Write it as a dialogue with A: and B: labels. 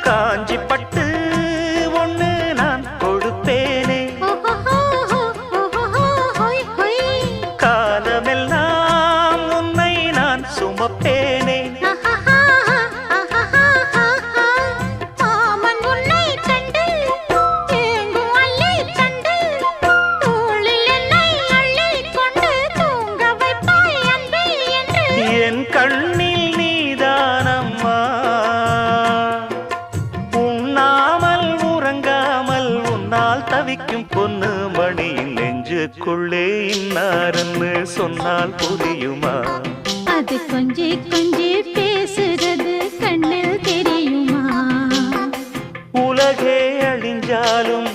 A: காஞ்சி பட்டு ஒண்ணு நான் கொடுப்பேனே, காலமெல்லாம் உன்னை நான் சுமப்பேனே. என் கண்ணில் நீதானம்மா, உண்ணாமல் உறங்காமல் உன்னால் தவிக்கும் பொண்ணு மணியின் நெஞ்சுக்குள்ளே இன்னார்னு சொன்னால் புரியுமா?
B: அது கொஞ்சி கொஞ்சி பேசுறது கண்ணில் தெரியுமா?
A: உலகே அழிஞ்சாலும்